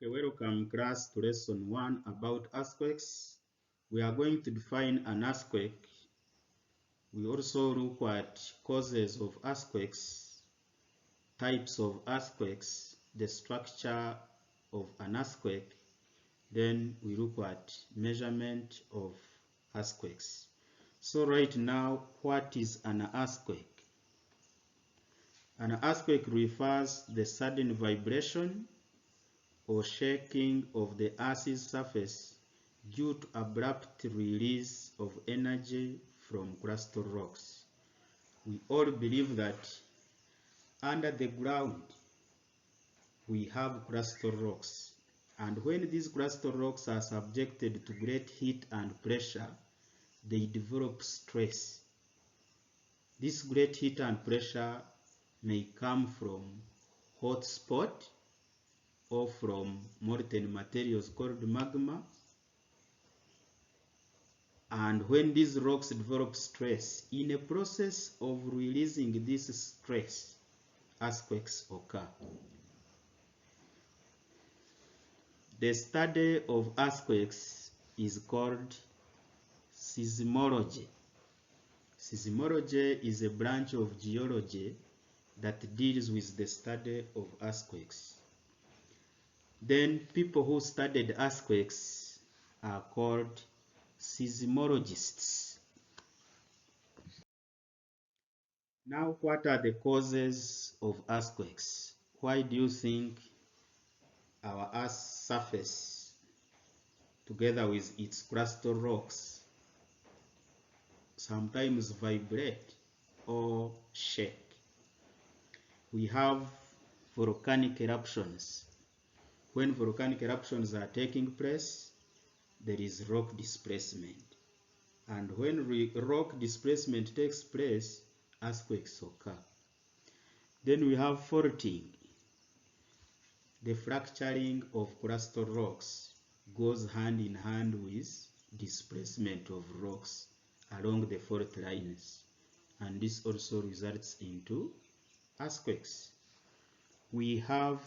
Okay, welcome class to lesson 1 about earthquakes. We are going to define an earthquake. We also look at causes of earthquakes, types of earthquakes, the structure of an earthquake. Then we look at measurement of earthquakes. So right now, what is an earthquake? An earthquake refers to the sudden vibration or shaking of the Earth's surface due to abrupt release of energy from crustal rocks. We all believe that under the ground we have crustal rocks, and when these crustal rocks are subjected to great heat and pressure, they develop stress. This great heat and pressure may come from hot spot or from molten materials called magma. And when these rocks develop stress, in a process of releasing this stress, earthquakes occur. The study of earthquakes is called seismology. Seismology is a branch of geology that deals with the study of earthquakes. Then people who studied earthquakes are called seismologists. Now, what are the causes of earthquakes? Why do you think our Earth's surface, together with its crustal rocks, sometimes vibrate or shake? We have volcanic eruptions. When volcanic eruptions are taking place, there is rock displacement. And when rock displacement takes place, earthquakes occur. Then we have faulting. The fracturing of crustal rocks goes hand in hand with displacement of rocks along the fault lines, and this also results into earthquakes. We have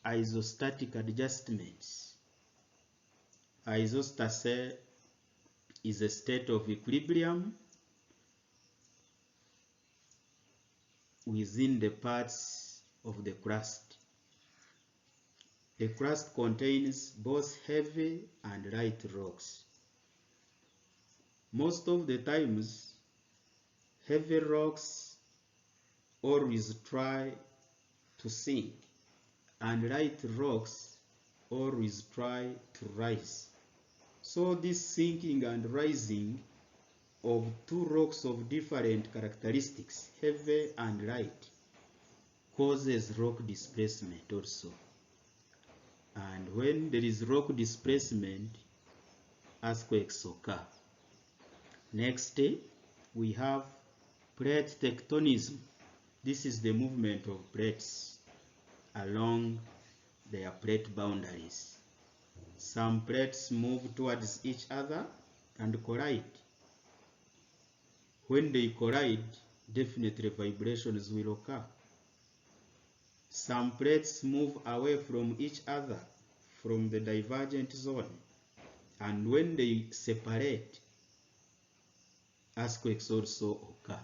isostatic adjustments. Isostasy is a state of equilibrium within the parts of the crust. The crust contains both heavy and light rocks. Most of the times, heavy rocks always try to sink, and light rocks always try to rise. So this sinking and rising of two rocks of different characteristics, heavy and light, causes rock displacement also. And when there is rock displacement, earthquakes occur. Next, we have plate tectonism. This is the movement of plates along their plate boundaries. Some plates move towards each other and collide. When they collide, definitely vibrations will occur. Some plates move away from each other from the divergent zone, and when they separate, earthquakes also occur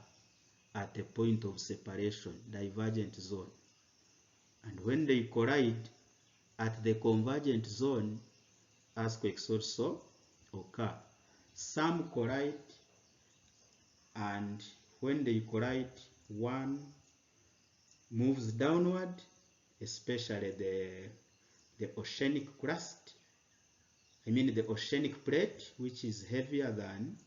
at a point of separation, divergent zone. And when they collide at the convergent zone, earthquakes also occur. Some collide, and when they collide, one moves downward, especially the oceanic crust. The oceanic plate, which is heavier than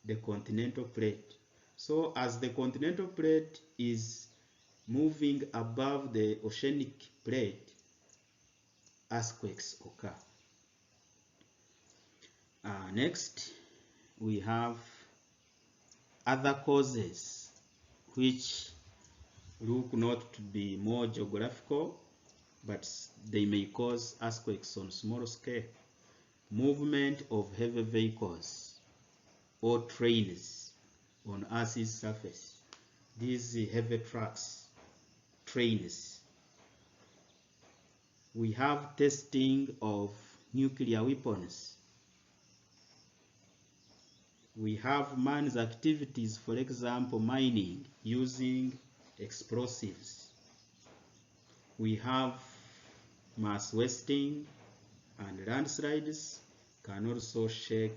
the continental plate. So as the continental plate is moving above the oceanic plate, earthquakes occur. Next, we have other causes which look not to be more geographical, but they may cause earthquakes on small scale. Movement of heavy vehicles or trains on Earth's surface. These heavy trucks, trains, We have testing of nuclear weapons. We have man's activities, for example, mining using explosives. We have mass wasting, and landslides can also shake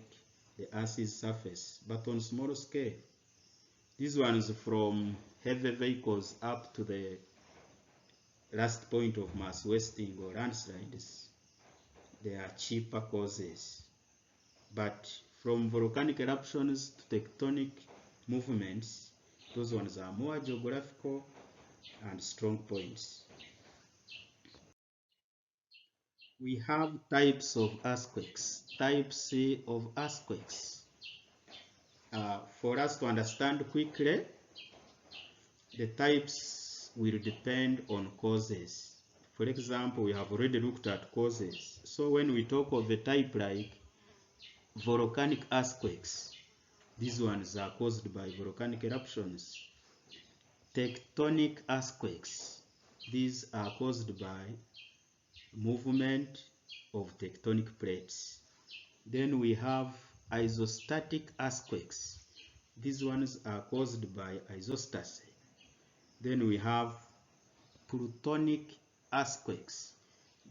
the Earth's surface, but on small scale. These ones from heavy vehicles up to the last point of mass wasting or landslides, they are cheaper causes. But from volcanic eruptions to tectonic movements, those ones are more geographical and strong points. We have types of earthquakes. Types of earthquakes. For us to understand quickly, the types will depend on causes. For example, we have already looked at causes. So when we talk of a type like volcanic earthquakes, these ones are caused by volcanic eruptions. Tectonic earthquakes, these are caused by movement of tectonic plates. Then we have isostatic earthquakes. These ones are caused by isostasy. Then we have plutonic earthquakes.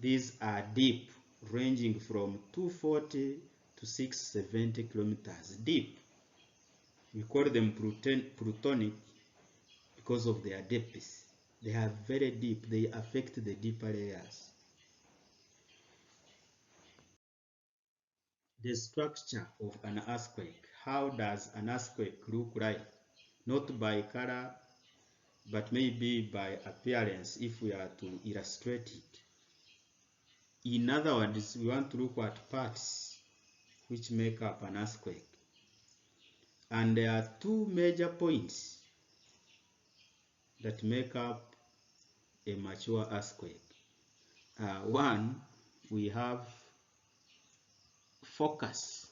These are deep, ranging from 240 to 670 kilometers deep. We call them plutonic because of their depth. They are very deep. They affect the deeper layers. The structure of an earthquake. How does an earthquake look like? Not by color, but maybe by appearance if we are to illustrate it. In other words, we want to look at parts which make up an earthquake. And there are two major points that make up a mature earthquake. One, we have focus.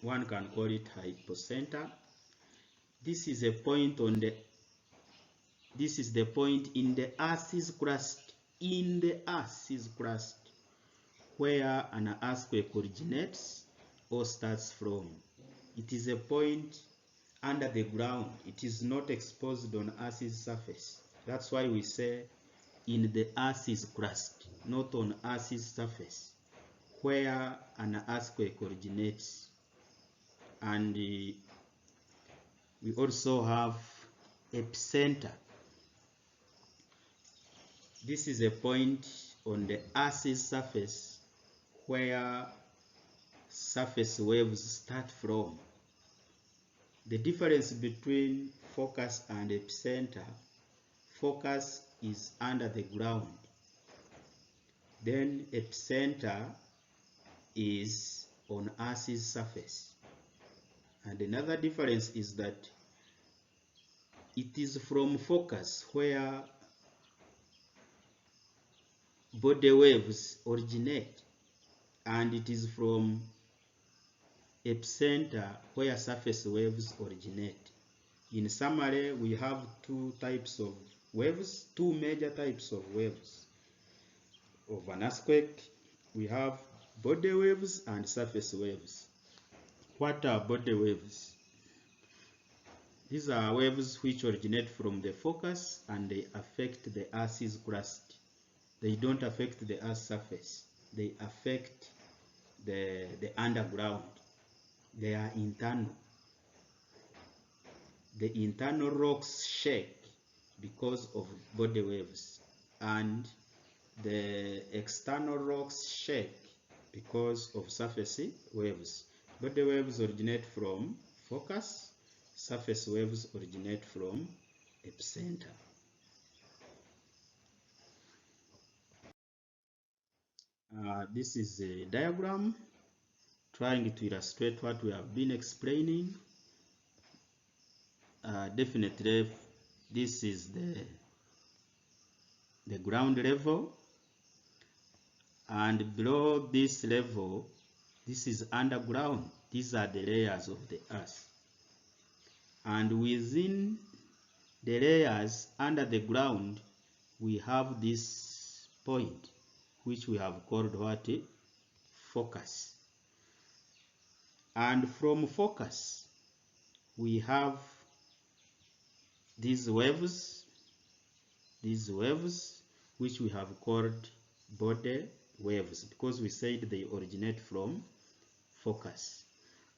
One can call it hypocenter. This is the point in the Earth's crust, where an earthquake originates or starts from. It is a point under the ground. It is not exposed on Earth's surface. That's why we say in the Earth's crust, not on Earth's surface, where an earthquake originates. And we also have epicenter. This is a point on the Earth's surface where surface waves start from. The difference between focus and epicenter: focus is under the ground, then epicenter is on Earth's surface. And another difference is that it is from focus where body waves originate, and it is from epicenter where surface waves originate. In summary, we have two major types of waves of an earthquake. We have body waves and surface waves. What are body waves? These are waves which originate from the focus and they affect the Earth's crust. They don't affect the Earth's surface. They affect the underground. They are internal. The internal rocks shake because of body waves, and the external rocks shake because of surface waves. Body waves originate from focus. Surface waves originate from epicenter. This is a diagram trying to illustrate what we have been explaining. Definitely, this is the ground level, and below this level, this is underground. These are the layers of the earth, and within the layers under the ground, we have this point which we have called what? Focus. And from focus we have these waves which we have called body waves, because we said they originate from focus.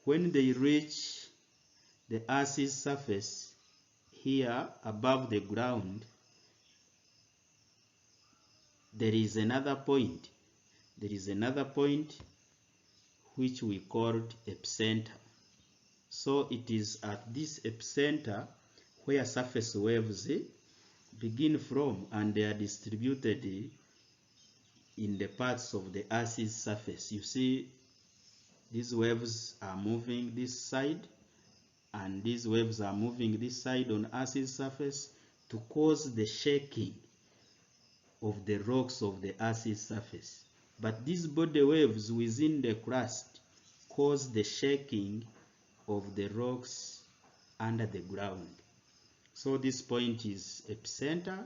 When they reach the Earth's surface here above the ground, there is another point which we called epicenter. So it is at this epicenter where surface waves begin from, and they are distributed in the parts of the Earth's surface. You see, these waves are moving this side, and these waves are moving this side on Earth's surface to cause the shaking of the rocks of the Earth's surface. But these body waves within the crust cause the shaking of the rocks under the ground. So this point is epicenter,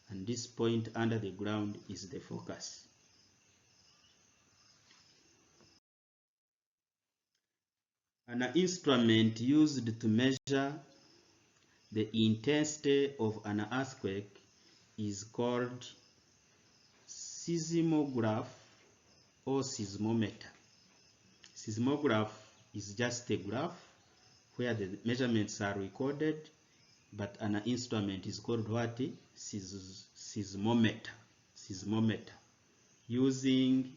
and this point under the ground is the focus. An instrument used to measure the intensity of an earthquake is called seismograph or seismometer. Seismograph is just a graph where the measurements are recorded, but an instrument is called what? Seismometer. Using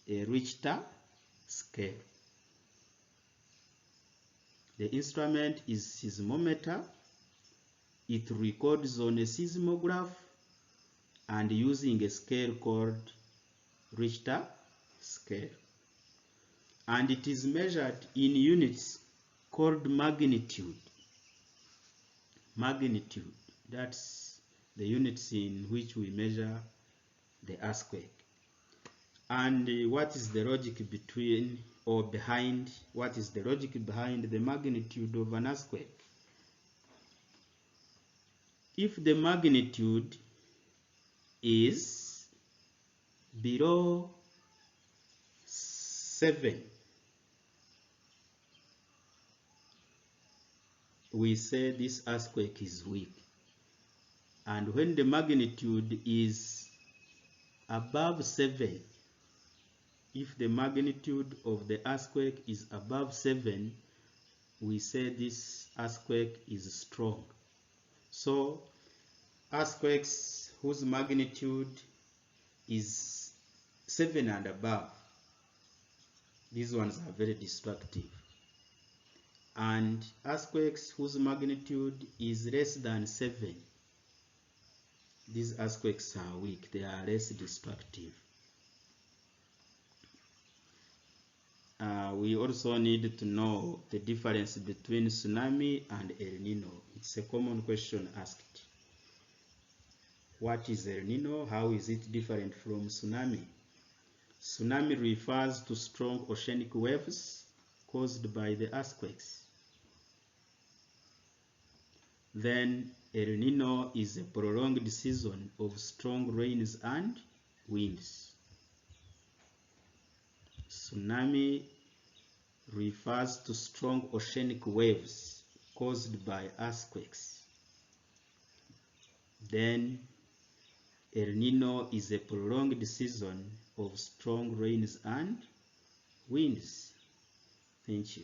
a Richter scale. The instrument is seismometer. It records on a seismograph and using a scale called Richter scale. And it is measured in units called magnitude. Magnitude, that's the units in which we measure the earthquake. And what is the logic between or behind, what is the logic behind the magnitude of an earthquake? If the magnitude is below 7, we say this earthquake is weak. And when the magnitude is above 7, if the magnitude of the earthquake is above 7, we say this earthquake is strong. So earthquakes whose magnitude is 7 and above, these ones are very destructive. And earthquakes whose magnitude is less than 7, these earthquakes are weak, they are less destructive. We also need to know the difference between tsunami and El Nino. It's a common question asked. What is El Nino? How is it different from tsunami? Tsunami refers to strong oceanic waves caused by the earthquakes. Then El Nino is a prolonged season of strong rains and winds. Tsunami refers to strong oceanic waves caused by earthquakes. Then El Nino is a prolonged season of strong rains and winds. Thank you.